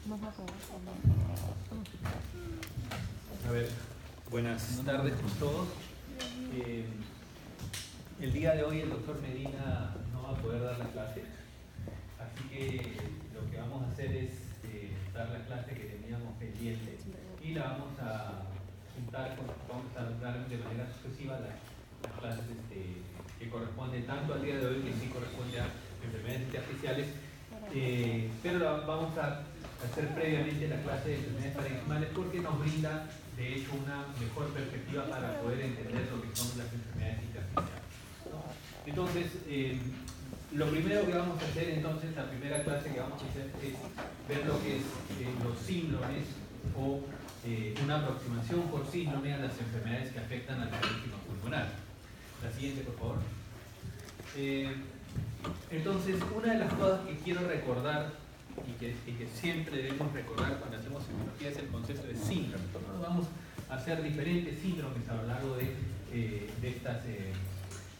A ver, buenas tardes con todos. El día de hoy el doctor Medina no va a poder dar la clase, así que lo que vamos a hacer es dar la clase que teníamos pendiente y la vamos a juntar, vamos a dar de manera sucesiva las clases que corresponden tanto al día de hoy, que sí corresponde a enfermedades intersticiales, pero vamos a hacer previamente la clase de enfermedades parenquimales porque nos brinda de hecho una mejor perspectiva para poder entender lo que son las enfermedades intersticiales. Entonces, lo primero que vamos a hacer entonces, la primera clase que vamos a hacer es ver lo que es los síndromes o una aproximación por síndrome a las enfermedades que afectan al parénquima pulmonar. La siguiente, por favor. Entonces, una de las cosas que quiero recordar y que siempre debemos recordar cuando hacemos semiología es el concepto de síndrome. Nosotros vamos a hacer diferentes síndromes a lo largo de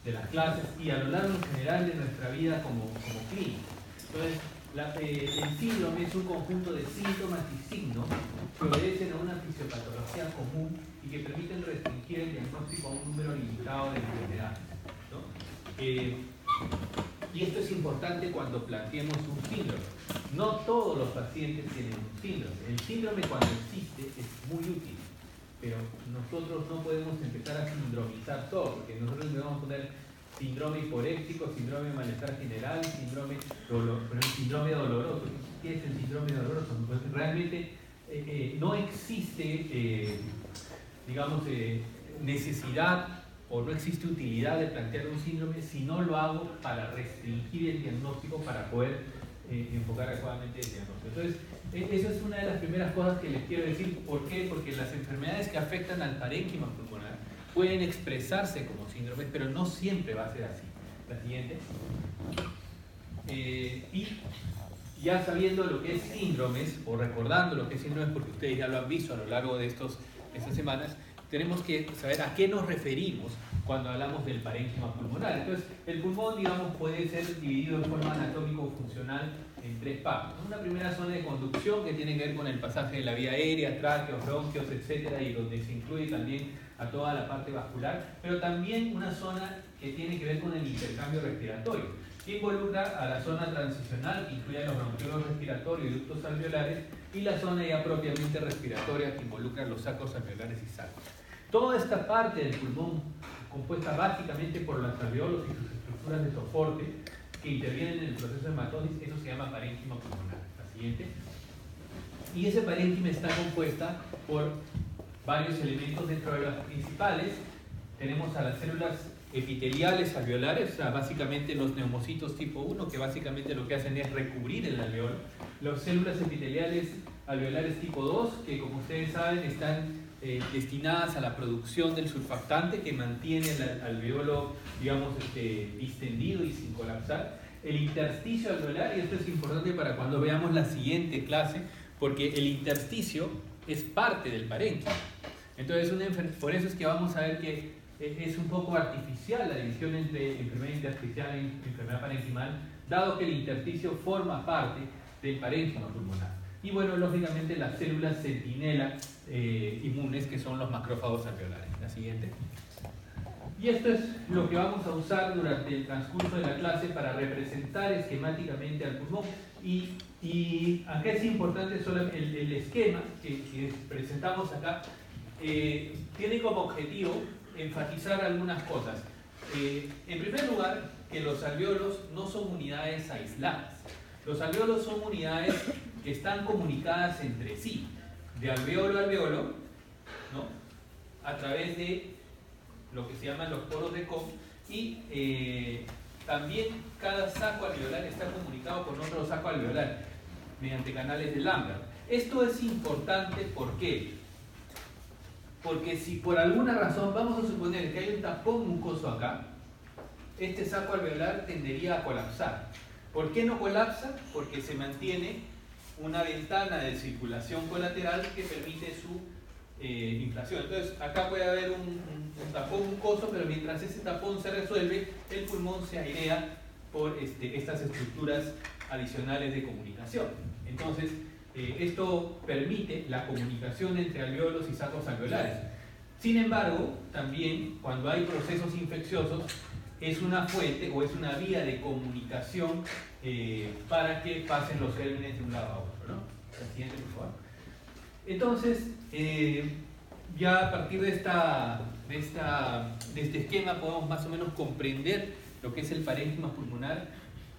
las clases y a lo largo en general de nuestra vida como clínico. Entonces, el síndrome es un conjunto de síntomas y signos que obedecen a una fisiopatología común y que permiten restringir el diagnóstico a un número limitado de enfermedades, ¿no? Y esto es importante cuando planteemos un síndrome. No todos los pacientes tienen un síndrome. El síndrome cuando existe es muy útil, pero nosotros no podemos empezar a sindromizar todo, porque nosotros le vamos a poner síndrome hiporéxico, síndrome de malestar general, síndrome doloroso. ¿Qué es el síndrome doloroso? Pues realmente no existe, digamos, necesidad o no existe utilidad de plantear un síndrome si no lo hago para restringir el diagnóstico, para poder enfocar adecuadamente el diagnóstico. Entonces, eso es una de las primeras cosas que les quiero decir. ¿Por qué? Porque las enfermedades que afectan al parénquima pulmonar pueden expresarse como síndromes, pero no siempre va a ser así. La siguiente. Y ya sabiendo lo que es síndromes, o recordando lo que es síndromes, porque ustedes ya lo han visto a lo largo de estas semanas, tenemos que saber a qué nos referimos cuando hablamos del parénquima pulmonar. Entonces, el pulmón, digamos, puede ser dividido en forma anatómico-funcional en tres partes. Una primera zona de conducción que tiene que ver con el pasaje de la vía aérea, tráqueos, bronquios, etcétera, y donde se incluye también a toda la parte vascular, pero también una zona que tiene que ver con el intercambio respiratorio, que involucra a la zona transicional, que incluye a los bronquiolos respiratorios y ductos alveolares, y la zona ya propiamente respiratoria, que involucra los sacos alveolares y sacos. Toda esta parte del pulmón, compuesta básicamente por los alveolos y sus estructuras de soporte que intervienen en el proceso de hematosis, eso se llama parénquima pulmonar. La siguiente. Y ese parénquima está compuesta por varios elementos. Dentro de las principales tenemos a las células epiteliales alveolares, o sea, básicamente los neumocitos tipo 1, que básicamente lo que hacen es recubrir el alveolo. Las células epiteliales alveolares tipo 2, que como ustedes saben están destinadas a la producción del surfactante que mantiene el alveolo, digamos, distendido y sin colapsar. El intersticio alveolar, y esto es importante para cuando veamos la siguiente clase, porque el intersticio es parte del parénquima. Entonces, por eso es que vamos a ver que es un poco artificial la división entre enfermedad intersticial y enfermedad parenquimal, dado que el intersticio forma parte del parénquima pulmonar. Y bueno, lógicamente las células centinela inmunes, que son los macrófagos alveolares. La siguiente. Y esto es lo que vamos a usar durante el transcurso de la clase para representar esquemáticamente al pulmón. Y acá es importante solo el esquema que presentamos acá. Tiene como objetivo enfatizar algunas cosas. En primer lugar, que los alveolos no son unidades aisladas. Los alveolos son unidades que están comunicadas entre sí, de alveolo a alveolo, ¿no? A través de lo que se llaman los poros de Koch, y también cada saco alveolar está comunicado con otro saco alveolar mediante canales de Lambert. Esto es importante, ¿por qué? Porque si por alguna razón vamos a suponer que hay un tapón mucoso acá, este saco alveolar tendería a colapsar. ¿Por qué no colapsa? Porque se mantiene una ventana de circulación colateral que permite su inflación. Entonces, acá puede haber un tapón mucoso, pero mientras ese tapón se resuelve, el pulmón se airea por estas estructuras adicionales de comunicación. Entonces, Esto permite la comunicación entre alvéolos y sacos alveolares. Sin embargo, también cuando hay procesos infecciosos, es una fuente o es una vía de comunicación para que pasen los gérmenes de un lado a otro, ¿no? La siguiente, por favor. Entonces, ya a partir de este esquema podemos más o menos comprender lo que es el parénquima pulmonar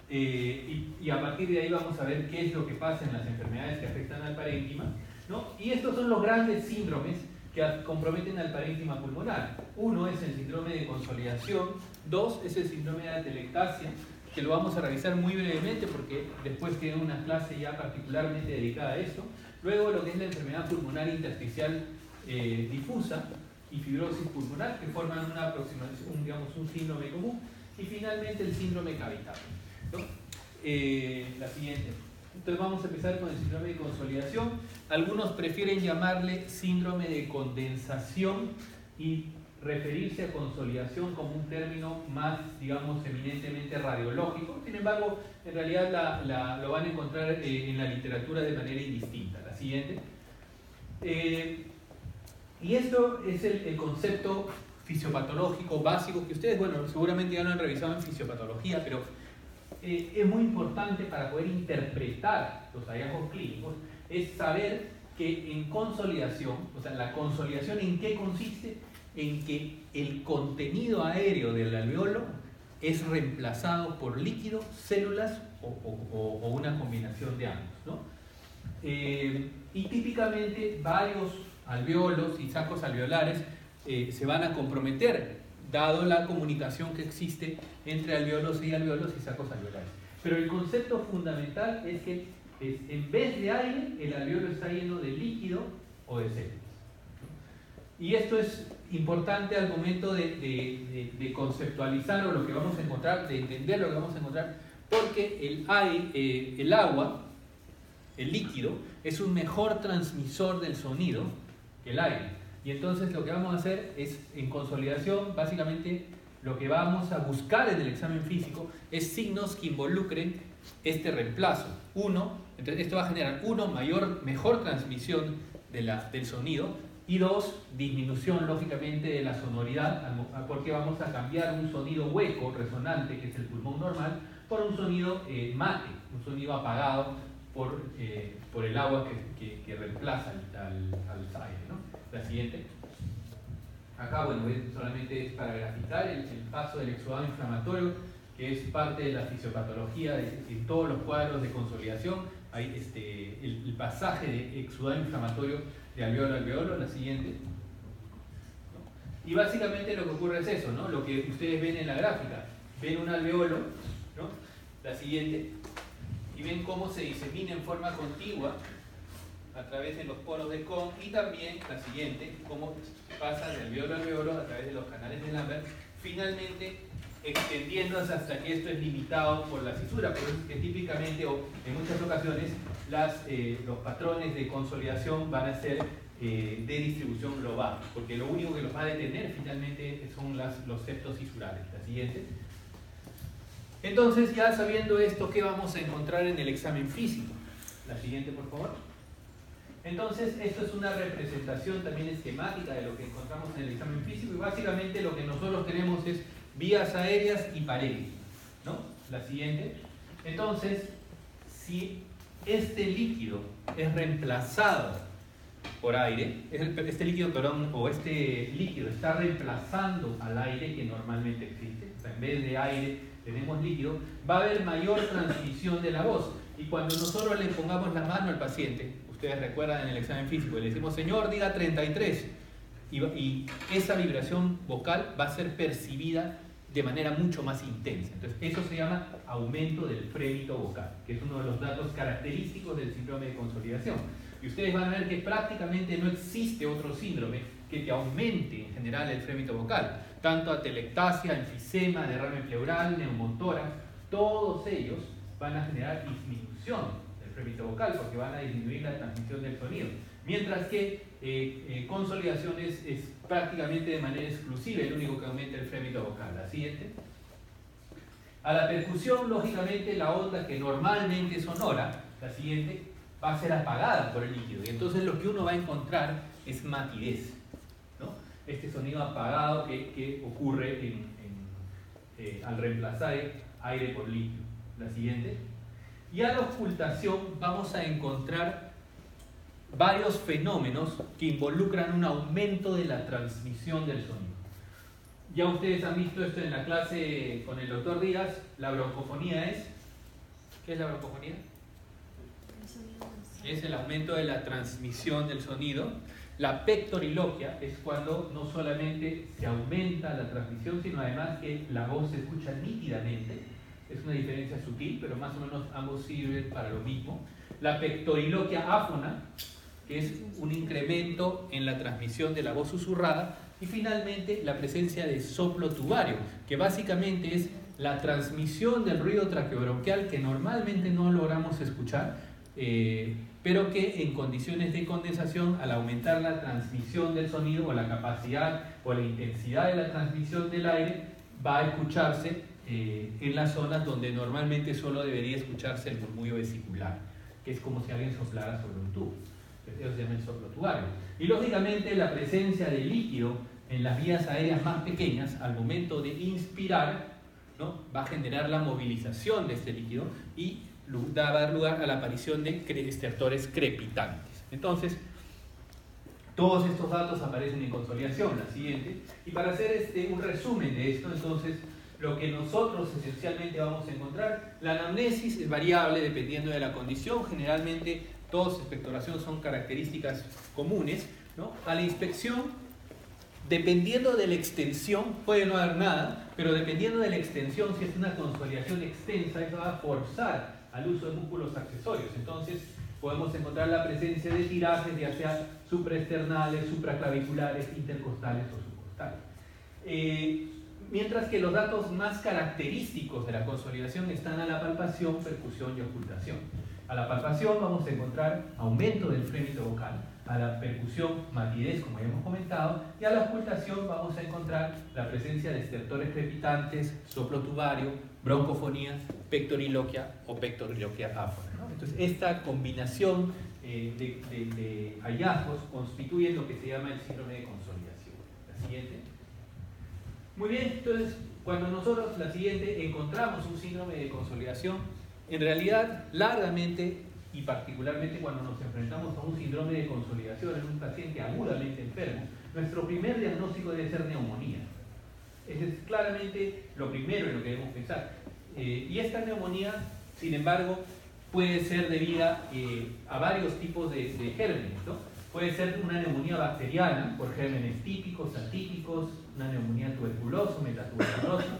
y a partir de ahí vamos a ver qué es lo que pasa en las enfermedades que afectan al parénquima, ¿no? Y estos son los grandes síndromes que comprometen al parénquima pulmonar. Uno es el síndrome de consolidación, dos es el síndrome de atelectasia, que lo vamos a revisar muy brevemente porque después tiene una clase ya particularmente dedicada a eso. Luego lo que es la enfermedad pulmonar intersticial difusa y fibrosis pulmonar, que forman una aproximación, digamos, un síndrome común. Y finalmente el síndrome cavitario, ¿no? La siguiente. Entonces vamos a empezar con el síndrome de consolidación. Algunos prefieren llamarle síndrome de condensación y referirse a consolidación como un término más, digamos, eminentemente radiológico. Sin embargo, en realidad lo van a encontrar en la literatura de manera indistinta. La siguiente. Y esto es el concepto fisiopatológico básico que ustedes, bueno, seguramente ya lo han revisado en fisiopatología, pero es muy importante para poder interpretar los hallazgos clínicos, es saber que en consolidación, o sea, la consolidación ¿en qué consiste? En que el contenido aéreo del alveolo es reemplazado por líquido, células o una combinación de ambos, ¿no? Y típicamente varios alveolos y sacos alveolares se van a comprometer, dado la comunicación que existe entre alveolos y sacos alveolares. Pero el concepto fundamental es que en vez de aire, el alveolo está lleno de líquido o de células. Y esto es importante al momento de conceptualizar o lo que vamos a encontrar, de entender lo que vamos a encontrar, porque el agua, el líquido, es un mejor transmisor del sonido que el aire. Y entonces lo que vamos a hacer es, en consolidación, básicamente lo que vamos a buscar en el examen físico es signos que involucren este reemplazo. Entonces esto va a generar mejor transmisión del sonido, y dos, disminución lógicamente de la sonoridad, porque vamos a cambiar un sonido hueco, resonante, que es el pulmón normal, por un sonido mate, un sonido apagado por el agua que reemplaza al aire, ¿no? La siguiente. Acá, bueno, solamente es para graficar el paso del exudado inflamatorio, que es parte de la fisiopatología en todos los cuadros de consolidación. Hay el pasaje de exudado inflamatorio de alveolo a alveolo. La siguiente. Y básicamente lo que ocurre es eso, ¿no? Lo que ustedes ven en la gráfica. Ven un alveolo, ¿no? La siguiente. Y ven cómo se disemina en forma contigua a través de los poros de Kohn, y también la siguiente, cómo pasa de alveolo a alveolo a través de los canales de Lambert, finalmente extendiéndose hasta que esto es limitado por la fisura. Por eso es que típicamente, o en muchas ocasiones, los patrones de consolidación van a ser de distribución global, porque lo único que los va a detener finalmente son los septos fisurales. La siguiente. Entonces, ya sabiendo esto, ¿qué vamos a encontrar en el examen físico? La siguiente, por favor. Entonces, esto es una representación también esquemática de lo que encontramos en el examen físico, y básicamente lo que nosotros tenemos es vías aéreas y parénquimas, ¿no? La siguiente. Entonces, si este líquido es reemplazado por aire, este líquido está reemplazando al aire que normalmente existe, o sea, en vez de aire tenemos líquido, va a haber mayor transmisión de la voz. Y cuando nosotros le pongamos la mano al paciente, ustedes recuerdan en el examen físico, le decimos, señor, diga 33, y esa vibración vocal va a ser percibida de manera mucho más intensa. Entonces, eso se llama aumento del frémito vocal, que es uno de los datos característicos del síndrome de consolidación. Y ustedes van a ver que prácticamente no existe otro síndrome que te aumente en general el frémito vocal. Tanto atelectasia, enfisema, derrame pleural, neumotórax, todos ellos van a generar disminución del frémito vocal porque van a disminuir la transmisión del sonido. Mientras que consolidación es prácticamente de manera exclusiva el único que aumenta el frémito vocal. La siguiente. A la percusión, lógicamente, la onda que normalmente es sonora, la siguiente, va a ser apagada por el líquido. Y entonces lo que uno va a encontrar es matidez, ¿no? Este sonido apagado que ocurre al reemplazar aire por líquido. La siguiente. Y a la ocultación vamos a encontrar varios fenómenos que involucran un aumento de la transmisión del sonido. Ya ustedes han visto esto en la clase con el doctor Díaz. La broncofonía es... ¿Qué es la broncofonía? Es el aumento de la transmisión del sonido. La pectoriloquia es cuando no solamente se aumenta la transmisión, sino además que la voz se escucha nítidamente. Es una diferencia sutil, pero más o menos ambos sirven para lo mismo. La pectoriloquia áfona, que es un incremento en la transmisión de la voz susurrada. Y finalmente la presencia de soplo tubario, que básicamente es la transmisión del ruido traqueobronquial que normalmente no logramos escuchar, pero que en condiciones de condensación, al aumentar la transmisión del sonido o la capacidad o la intensidad de la transmisión del aire, va a escucharse en las zonas donde normalmente solo debería escucharse el murmullo vesicular, que es como si alguien soplara sobre un tubo. Eso se llama el soplo tubario. Y lógicamente la presencia de líquido en las vías aéreas más pequeñas, al momento de inspirar, ¿no?, va a generar la movilización de este líquido y va a dar lugar a la aparición de estertores crepitantes. Entonces, todos estos datos aparecen en consolidación, la siguiente. Y para hacer un resumen de esto, entonces, lo que nosotros esencialmente vamos a encontrar, la anamnesis es variable dependiendo de la condición. Generalmente, tos, expectoración son características comunes, ¿no? A la inspección, dependiendo de la extensión, puede no haber nada, pero dependiendo de la extensión, si es una consolidación extensa, eso va a forzar al uso de músculos accesorios. Entonces, podemos encontrar la presencia de tirajes, ya sea supraesternales, supraclaviculares, intercostales o subcostales. Mientras que los datos más característicos de la consolidación están a la palpación, percusión y ocultación. A la palpación vamos a encontrar aumento del frémito vocal, a la percusión matidez, como ya hemos comentado, y a la ocultación vamos a encontrar la presencia de estertores crepitantes, soplo tubario, broncofonía, pectoriloquia o pectoriloquia áfona, ¿no? Entonces, esta combinación de hallazgos constituye lo que se llama el síndrome de consolidación. La siguiente. Muy bien, entonces, cuando nosotros, la siguiente, encontramos un síndrome de consolidación, en realidad, largamente y particularmente cuando nos enfrentamos a un síndrome de consolidación en un paciente agudamente enfermo, nuestro primer diagnóstico debe ser neumonía. Ese es claramente lo primero en lo que debemos pensar. Y esta neumonía, sin embargo, puede ser debida a varios tipos de gérmenes, ¿no? Puede ser una neumonía bacteriana por gérmenes típicos, atípicos, una neumonía tuberculosa, metatuberculosa.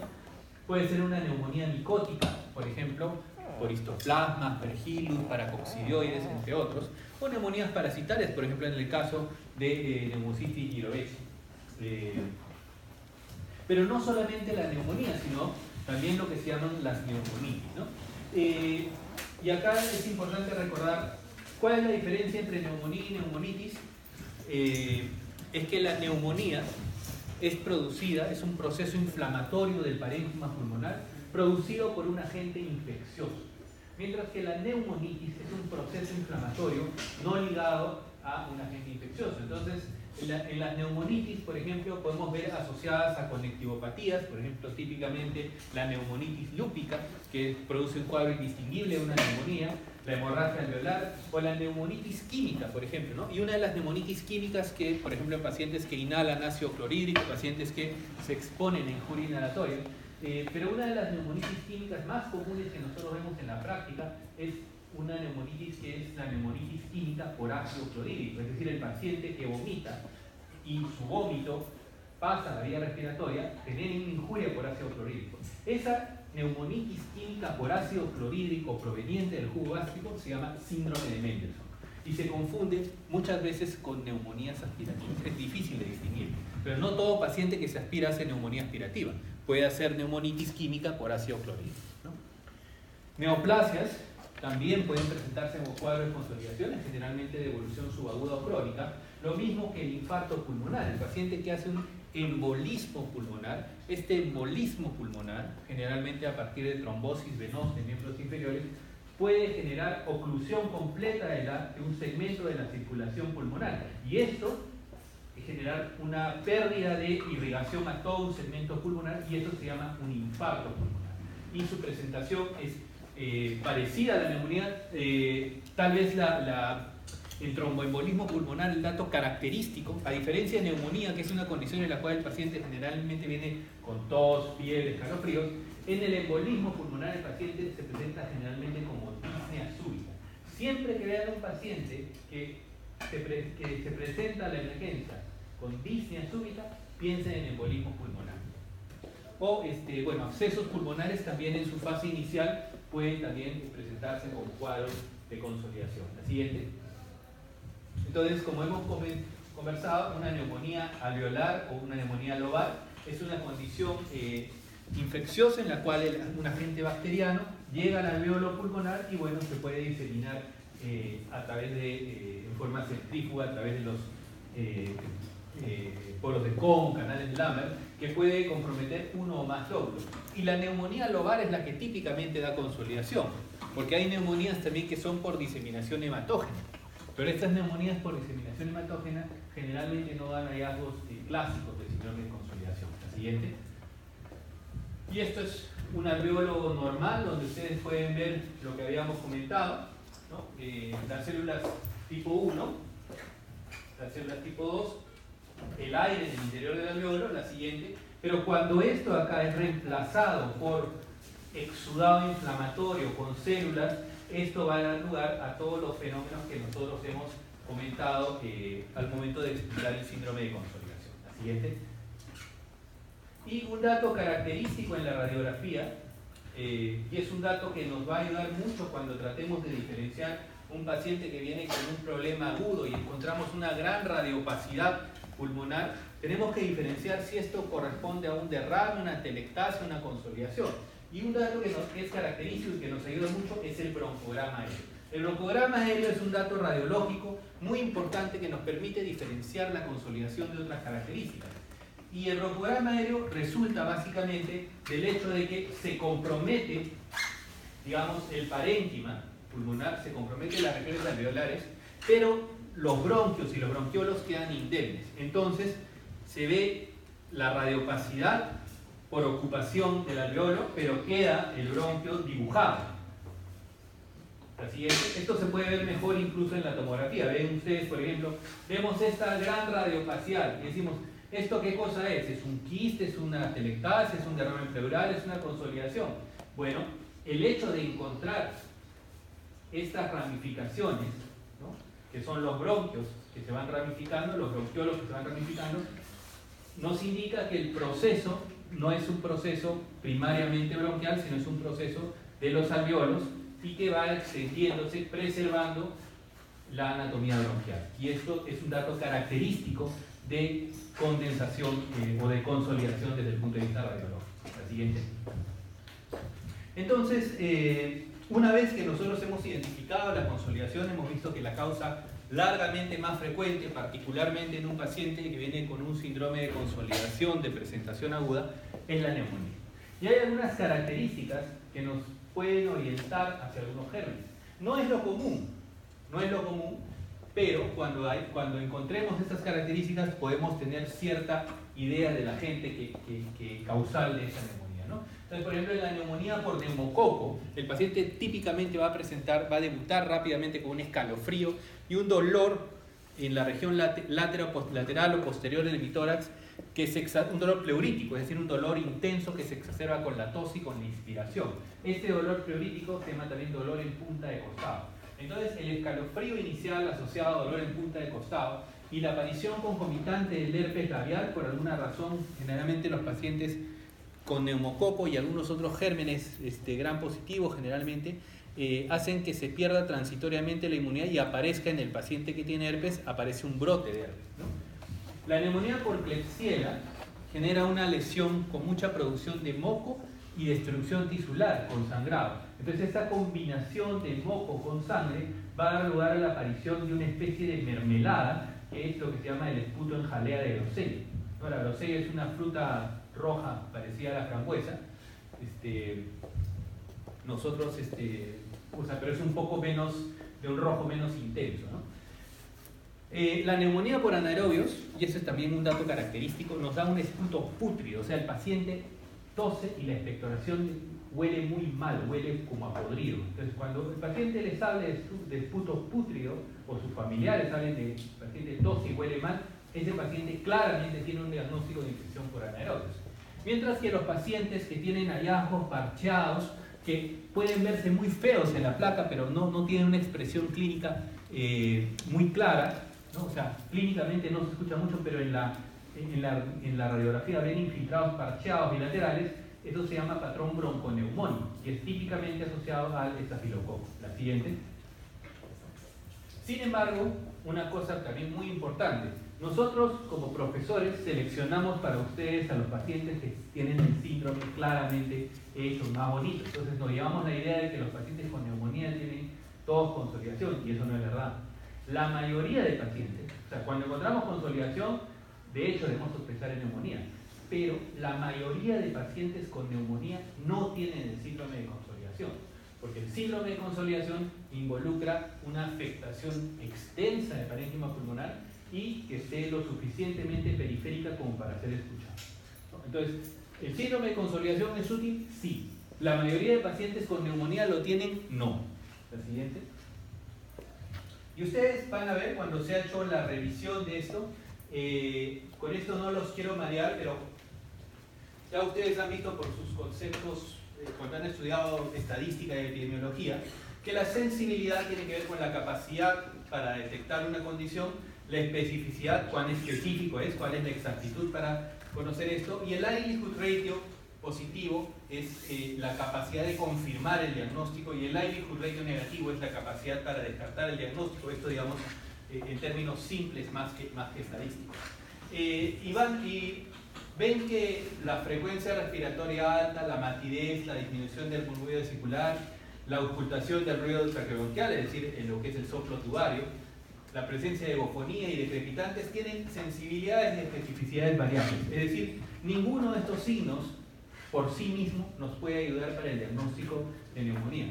Puede ser una neumonía micótica, por ejemplo, por histoplasma, aspergillus, paracoccidioides, entre otros, o neumonías parasitarias, por ejemplo, en el caso de Pneumocystis jirovecii. Pero no solamente la neumonía, sino también lo que se llaman las neumonitis, ¿no? Y acá es importante recordar cuál es la diferencia entre neumonía y neumonitis. Es que la neumonía es producida, es un proceso inflamatorio del parénquima pulmonar producido por un agente infeccioso, mientras que la neumonitis es un proceso inflamatorio no ligado a un agente infeccioso. Entonces, en las neumonitis, por ejemplo, podemos ver asociadas a conectivopatías, por ejemplo, típicamente la neumonitis lúpica, que produce un cuadro indistinguible de una neumonía, la hemorragia alveolar, o la neumonitis química, por ejemplo, ¿no? Y una de las neumonitis químicas que, por ejemplo, en pacientes que inhalan ácido clorhídrico, pacientes que se exponen a injuria inhalatoria, pero una de las neumonitis químicas más comunes que nosotros vemos en la práctica es una neumonitis que es la neumonitis química por ácido clorhídrico, es decir, el paciente que vomita y su vómito pasa a la vía respiratoria, genera una injuria por ácido clorhídrico. Esa neumonitis química por ácido clorhídrico proveniente del jugo gástrico se llama síndrome de Mendelssohn y se confunde muchas veces con neumonías aspirativas. Es difícil de distinguir, pero no todo paciente que se aspira hace neumonía aspirativa. Puede hacer neumonitis química por ácido clorhídrico, ¿no? Neoplasias también pueden presentarse en cuadros de consolidaciones, generalmente de evolución subaguda o crónica, lo mismo que el infarto pulmonar. El paciente que hace un embolismo pulmonar, este embolismo pulmonar, generalmente a partir de trombosis venosa en miembros inferiores, puede generar oclusión completa de un segmento de la circulación pulmonar. Y esto es generar una pérdida de irrigación a todo un segmento pulmonar, y esto se llama un infarto pulmonar. Y su presentación es parecida a la neumonía. Tal vez el tromboembolismo pulmonar, el dato característico, a diferencia de neumonía, que es una condición en la cual el paciente generalmente viene con tos, fiebre, escalofríos, en el embolismo pulmonar el paciente se presenta generalmente como disnea súbita. Siempre que vean un paciente que se presenta a la emergencia con disnea súbita, piensen en embolismo pulmonar. O bueno, abscesos pulmonares también en su fase inicial pueden también presentarse con cuadros de consolidación. La siguiente. Entonces, como hemos conversado, una neumonía alveolar o una neumonía lobar es una condición infecciosa en la cual un agente bacteriano llega al alveolo pulmonar y bueno, se puede diseminar a través en forma centrífuga, a través de los poros de Kohn, canales de Lambert, que puede comprometer uno o más lóbulos. Y la neumonía lobar es la que típicamente da consolidación, porque hay neumonías también que son por diseminación hematógena, pero estas neumonías por diseminación hematógena generalmente no dan hallazgos clásicos de síndrome de consolidación. La siguiente. Y esto es un alveolo normal, donde ustedes pueden ver lo que habíamos comentado, ¿no? Las células tipo 1, las células tipo 2, el aire en el interior del alveolo, la siguiente. Pero cuando esto acá es reemplazado por exudado inflamatorio con células, esto va a dar lugar a todos los fenómenos que nosotros hemos comentado al momento de explicar el síndrome de consolidación. La siguiente. Y un dato característico en la radiografía, y es un dato que nos va a ayudar mucho cuando tratemos de diferenciar un paciente que viene con un problema agudo y encontramos una gran radiopacidad pulmonar, tenemos que diferenciar si esto corresponde a un derrame, una atelectasia, una consolidación. Y un dato que es característico y que nos ayuda mucho es el broncograma aéreo. El broncograma aéreo es un dato radiológico muy importante que nos permite diferenciar la consolidación de otras características. Y el broncograma aéreo resulta básicamente del hecho de que se compromete, digamos, el parénquima pulmonar, se compromete las regiones alveolares, pero los bronquios y los bronquiolos quedan indemnes. Entonces se ve la radiopacidad por ocupación del alveolo, pero queda el bronquio dibujado. La siguiente. Esto se puede ver mejor incluso en la tomografía. Ven ustedes, por ejemplo, vemos esta gran radiopacial y decimos, ¿esto qué cosa es? ¿Es un quiste? ¿Es una atelectasia? ¿Es un derrame pleural? ¿Es una consolidación? Bueno, el hecho de encontrar estas ramificaciones, ¿no?, que son los bronquios que se van ramificando, los bronquiolos que se van ramificando, nos indica que el proceso no es un proceso primariamente bronquial, sino es un proceso de los alveolos y que va extendiéndose, preservando la anatomía bronquial. Y esto es un dato característico de condensación o de consolidación desde el punto de vista radiológico. La siguiente. Entonces, una vez que nosotros hemos identificado la consolidación, hemos visto que la causa largamente más frecuente, particularmente en un paciente que viene con un síndrome de consolidación de presentación aguda, es la neumonía. Y hay algunas características que nos pueden orientar hacia algunos gérmenes. No es lo común, pero cuando encontremos estas características podemos tener cierta idea del agente causal de esa neumonía, ¿no? Entonces, por ejemplo, en la neumonía por neumococo, el paciente típicamente va a debutar rápidamente con un escalofrío y un dolor en la región lateral o posterior del hemitórax, que es un dolor pleurítico, es decir, un dolor intenso que se exacerba con la tos y con la inspiración. Este dolor pleurítico se llama también dolor en punta de costado. Entonces, el escalofrío inicial asociado a dolor en punta de costado y la aparición concomitante del herpes labial, por alguna razón, generalmente los pacientes con neumococo y algunos otros gérmenes gram positivos generalmente, hacen que se pierda transitoriamente la inmunidad y aparezca en el paciente que tiene herpes, aparece un brote de herpes, ¿no? La neumonía por Klebsiella genera una lesión con mucha producción de moco y destrucción tisular con sangrado. Entonces esta combinación de moco con sangre va a dar lugar a la aparición de una especie de mermelada, que es lo que se llama el esputo en jalea de grosella. ¿No? La grosella es una fruta roja parecida a la frambuesa. Nosotros o sea, pero es un poco menos, de un rojo menos intenso, ¿no? La neumonía por anaerobios, y eso es también un dato característico, nos da un esputo pútrido, o sea, el paciente tose y la expectoración huele muy mal, huele como a podrido. Entonces, cuando el paciente les hable de esputo pútrido, o sus familiares hablen de paciente tose y huele mal, ese paciente claramente tiene un diagnóstico de infección por anaerobios. Mientras que los pacientes que tienen hallazgos parcheados, que pueden verse muy feos en la placa, pero no tienen una expresión clínica muy clara, ¿no? O sea, clínicamente no se escucha mucho, pero en la radiografía ven infiltrados parcheados bilaterales. Eso se llama patrón bronconeumónico y es típicamente asociado al estafilococo. La siguiente. Sin embargo, una cosa también muy importante, nosotros como profesores seleccionamos para ustedes a los pacientes que tienen el síndrome claramente hecho, más bonito. Entonces nos llevamos la idea de que los pacientes con neumonía tienen todos consolidación, y eso no es verdad. La mayoría de pacientes, o sea, cuando encontramos consolidación, de hecho debemos sospechar en neumonía, pero la mayoría de pacientes con neumonía no tienen el síndrome de consolidación, porque el síndrome de consolidación involucra una afectación extensa del parénquima pulmonar y que esté lo suficientemente periférica como para ser escuchado. Entonces, ¿el síndrome de consolidación es útil? Sí. ¿La mayoría de pacientes con neumonía lo tienen? No. La siguiente. Y ustedes van a ver cuando se ha hecho la revisión de esto, con esto no los quiero marear, pero ya ustedes han visto por sus conceptos, cuando han estudiado estadística y epidemiología, que la sensibilidad tiene que ver con la capacidad para detectar una condición, la especificidad, cuán específico es, cuál es la exactitud para conocer esto, y el likelihood ratio positivo es la capacidad de confirmar el diagnóstico, y el likelihood ratio negativo es la capacidad para descartar el diagnóstico. Esto, digamos, en términos simples más que estadísticos. Y ven que la frecuencia respiratoria alta, la matidez, la disminución del ruido vesicular, la ocultación del ruido ultracrebronquial, es decir, en lo que es el soplo tubario, la presencia de egofonía y de crepitantes tienen sensibilidades y especificidades variables. Es decir, ninguno de estos signos por sí mismo nos puede ayudar para el diagnóstico de neumonía.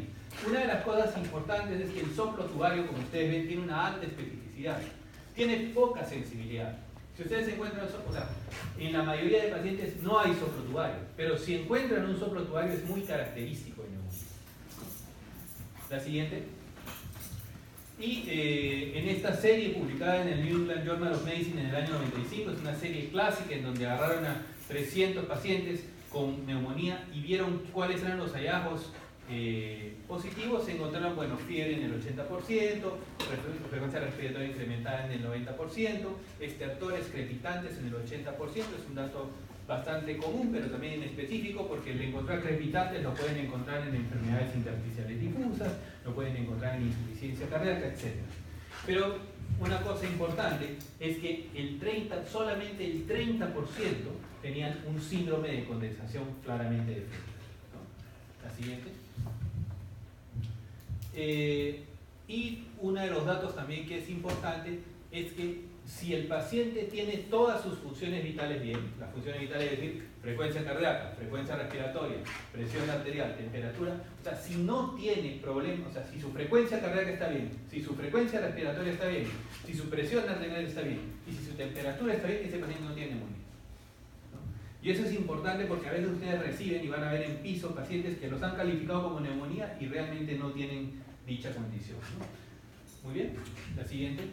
Una de las cosas importantes es que el soplo tubario, como ustedes ven, tiene una alta especificidad, tiene poca sensibilidad. Si ustedes encuentran, o sea, en la mayoría de pacientes no hay soplo tubario, pero si encuentran un soplo tubario es muy característico de neumonía. La siguiente. Y en esta serie publicada en el New England Journal of Medicine en el año 95, es una serie clásica en donde agarraron a 300 pacientes con neumonía y vieron cuáles eran los hallazgos positivos. Se encontraron, bueno, fiebre en el 80%, frecuencia respiratoria incrementada en el 90%, estertores crepitantes en el 80%, es un dato bastante común, pero también específico, porque el encontrar crepitantes lo pueden encontrar en enfermedades intersticiales difusas, lo pueden encontrar en insuficiencia cardíaca, etc. Pero una cosa importante es que solamente el 30% tenían un síndrome de condensación claramente definido, ¿no? La siguiente. Y uno de los datos también que es importante es que si el paciente tiene todas sus funciones vitales bien, las funciones vitales es decir, frecuencia cardíaca, frecuencia respiratoria, presión arterial, temperatura, o sea, si no tiene problemas, o sea, si su frecuencia cardíaca está bien, si su frecuencia respiratoria está bien, si su presión arterial está bien y si su temperatura está bien, ese paciente no tiene neumonía. Y eso es importante porque a veces ustedes reciben y van a ver en piso pacientes que los han calificado como neumonía y realmente no tienen dicha condición, ¿no? Muy bien, la siguiente.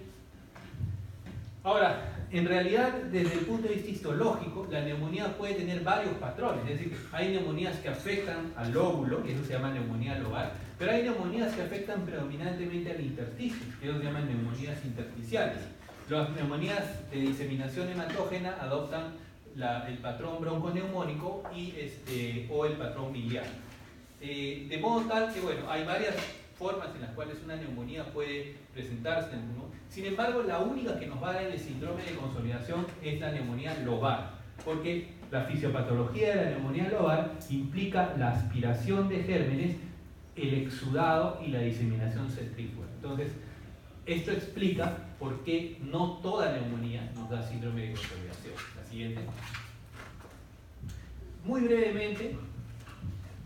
Ahora, en realidad, desde el punto de vista histológico, la neumonía puede tener varios patrones, es decir, hay neumonías que afectan al lóbulo, y eso se llama neumonía lobar, pero hay neumonías que afectan predominantemente al intersticio, que eso se llaman neumonías intersticiales. Las neumonías de diseminación hematógena adoptan el patrón bronconeumónico o el patrón biliar. De modo tal que, bueno, hay varias formas en las cuales una neumonía puede presentarse, ¿no? Sin embargo, la única que nos va a dar el síndrome de consolidación es la neumonía lobar, porque la fisiopatología de la neumonía lobar implica la aspiración de gérmenes, el exudado y la diseminación centrífuga. Entonces, esto explica por qué no toda neumonía nos da síndrome de consolidación. La siguiente. Muy brevemente,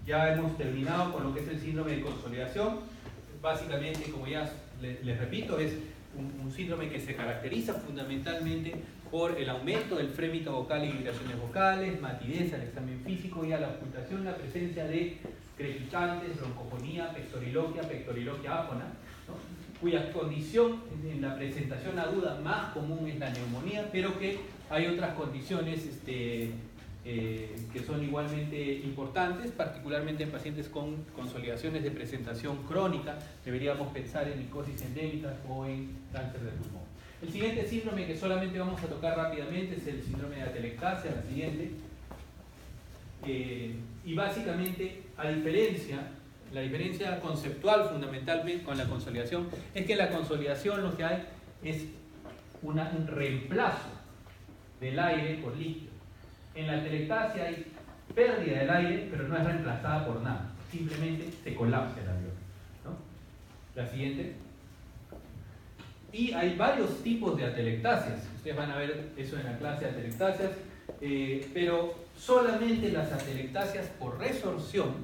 ya hemos terminado con lo que es el síndrome de consolidación. básicamente, como ya les repito, es un síndrome que se caracteriza fundamentalmente por el aumento del frémito vocal y vibraciones vocales, matidez al examen físico y a la ocultación, la presencia de crepitantes, broncofonía, pectoriloquia áfona, ¿no? Cuya condición en la presentación aguda más común es la neumonía, pero que hay otras condiciones que son igualmente importantes, particularmente en pacientes con consolidaciones de presentación crónica. Deberíamos pensar en micosis endémica o en cáncer de pulmón. El siguiente síndrome que solamente vamos a tocar rápidamente es el síndrome de atelectasia, la siguiente. Y básicamente, la diferencia conceptual fundamentalmente con la consolidación es que la consolidación lo que hay es un reemplazo del aire por líquido. En la atelectasia hay pérdida del aire, pero no es reemplazada por nada. Simplemente se colapsa el alveolo, ¿no? La siguiente. Y hay varios tipos de atelectasias. Ustedes van a ver eso en la clase de atelectasias. Pero solamente las atelectasias por resorción,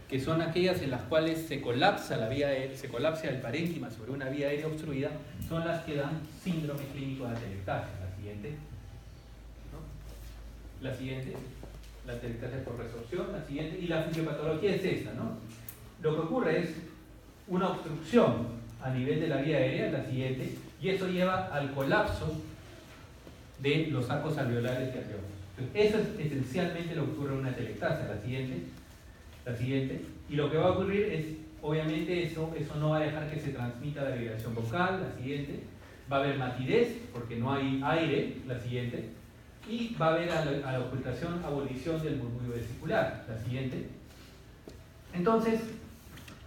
que son aquellas en las cuales se colapsa el parénquima sobre una vía aérea obstruida, son las que dan síndrome clínico de atelectasia. La siguiente. La siguiente, la atelectasia por resorción, la siguiente, y la fisiopatología es esta, ¿no? Lo que ocurre es una obstrucción a nivel de la vía aérea, la siguiente, y eso lleva al colapso de los arcos alveolares y alveolos. Eso es esencialmente lo que ocurre en una atelectasia. La siguiente, y lo que va a ocurrir es, obviamente, eso no va a dejar que se transmita la vibración vocal. La siguiente, va a haber matidez porque no hay aire. La siguiente, y va a haber a la ocultación, abolición del murmullo vesicular. La siguiente. Entonces,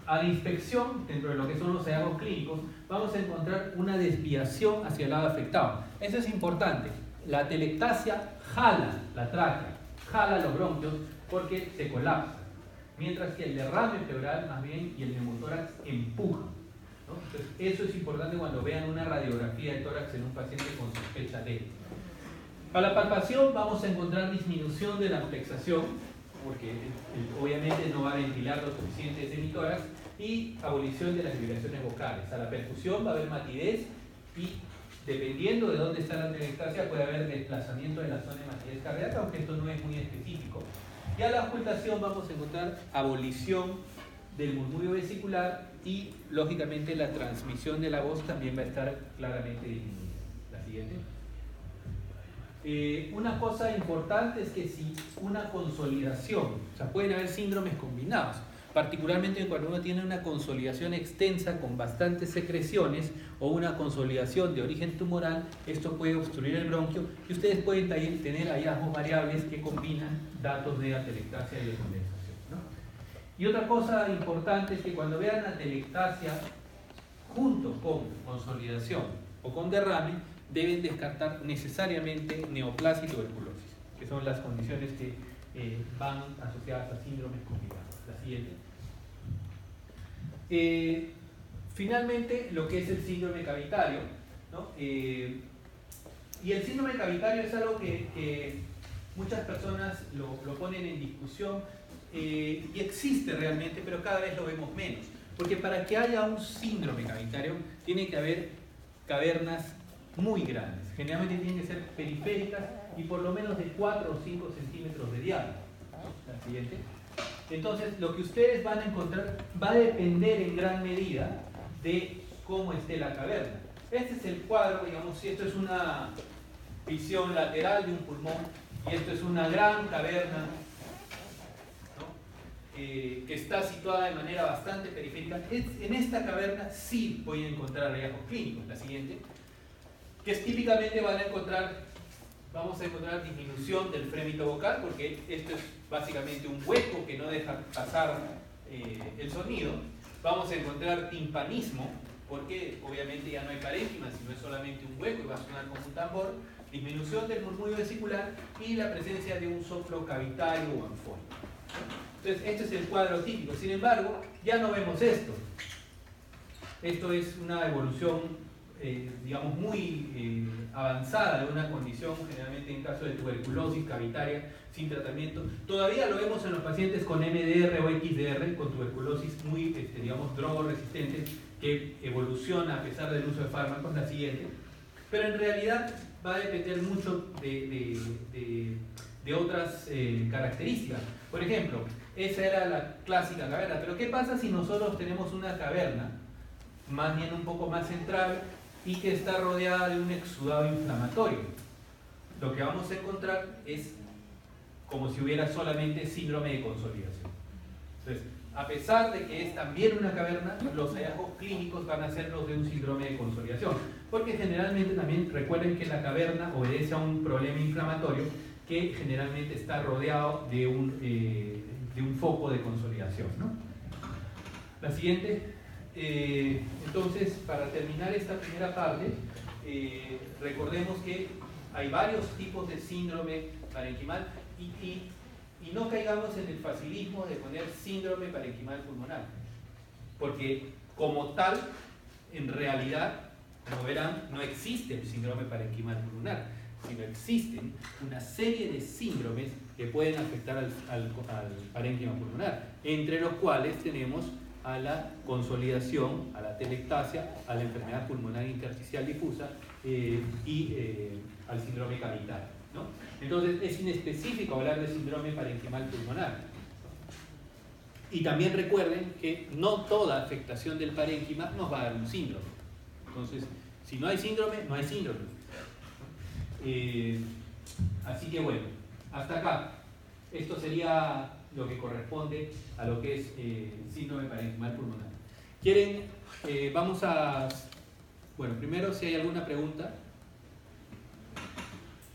a la inspección, dentro de lo que son los hallazgos clínicos, vamos a encontrar una desviación hacia el lado afectado. Eso es importante. La atelectasia jala la tráquea, jala los bronquios porque se colapsa, mientras que el derrame pleural más bien y el neumotórax empujan, ¿no? Entonces, eso es importante cuando vean una radiografía de tórax en un paciente con sospecha de. Para la palpación vamos a encontrar disminución de la amplexación, porque obviamente no va a ventilar lo suficiente ese hemitórax, y abolición de las vibraciones vocales. A la perfusión va a haber matidez y, dependiendo de dónde está la atelectasia, puede haber desplazamiento de la zona de matidez cardíaca, aunque esto no es muy específico. Y a la ocultación vamos a encontrar abolición del murmullo vesicular y, lógicamente, la transmisión de la voz también va a estar claramente disminuida. La siguiente. Una cosa importante es que si una consolidación, o sea, pueden haber síndromes combinados, particularmente cuando uno tiene una consolidación extensa con bastantes secreciones o una consolidación de origen tumoral, esto puede obstruir el bronquio y ustedes pueden tener hallazgos variables que combinan datos de atelectasia y de condensación, ¿no? Y otra cosa importante es que cuando vean atelectasia junto con consolidación o con derrame, deben descartar necesariamente neoplasia y tuberculosis, que son las condiciones que van asociadas a síndromes combinados. La siguiente. Finalmente, lo que es el síndrome cavitario, ¿no? Y el síndrome cavitario es algo que muchas personas lo ponen en discusión y existe realmente, pero cada vez lo vemos menos. Porque para que haya un síndrome cavitario, tiene que haber cavernas muy grandes. Generalmente tienen que ser periféricas y por lo menos de 4 o 5 centímetros de diámetro. La siguiente. Entonces, lo que ustedes van a encontrar va a depender en gran medida de cómo esté la caverna. Este es el cuadro, digamos, si esto es una visión lateral de un pulmón y esto es una gran caverna, ¿no? Que está situada de manera bastante periférica. En esta caverna sí voy a encontrar hallazgos clínicos. La siguiente. Que típicamente vamos a encontrar disminución del frémito vocal, porque esto es básicamente un hueco que no deja pasar el sonido. Vamos a encontrar timpanismo, porque obviamente ya no hay parénquima, sino es solamente un hueco y va a sonar como un tambor. Disminución del murmullo vesicular y la presencia de un soplo cavitario o anfónico. Entonces, este es el cuadro típico. Sin embargo, ya no vemos esto. Esto es una evolución digamos, muy avanzada de una condición, generalmente en caso de tuberculosis cavitaria sin tratamiento. Todavía lo vemos en los pacientes con MDR o XDR, con tuberculosis muy, digamos, drogoresistente, que evoluciona a pesar del uso de fármacos, la siguiente. Pero en realidad va a depender mucho de otras características. Por ejemplo, esa era la clásica caverna, pero ¿qué pasa si nosotros tenemos una caverna, más bien un poco más central, y que está rodeada de un exudado inflamatorio? Lo que vamos a encontrar es como si hubiera solamente síndrome de consolidación. Entonces, a pesar de que es también una caverna, los hallazgos clínicos van a ser los de un síndrome de consolidación, porque generalmente también recuerden que la caverna obedece a un problema inflamatorio que generalmente está rodeado de un foco de consolidación, ¿no? La siguiente. Entonces, para terminar esta primera parte, recordemos que hay varios tipos de síndrome parenquimal y no caigamos en el facilismo de poner síndrome parenquimal pulmonar, porque como tal, en realidad, como verán, no existe el síndrome parenquimal pulmonar, sino existen una serie de síndromes que pueden afectar al parénquima pulmonar, entre los cuales tenemos a la consolidación, a la telectasia, a la enfermedad pulmonar intersticial difusa y al síndrome cavitario, ¿no? Entonces es inespecífico hablar de síndrome parenquimal pulmonar. Y también recuerden que no toda afectación del parénquima nos va a dar un síndrome. Entonces, si no hay síndrome, no hay síndrome. Así que bueno, hasta acá. Esto sería lo que corresponde a lo que es síndrome parenquimal pulmonar. ¿Quieren? Vamos a... Bueno, primero si hay alguna pregunta.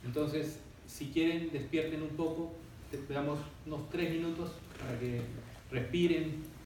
Entonces, si quieren, despierten un poco. Damos unos 3 minutos para que respiren,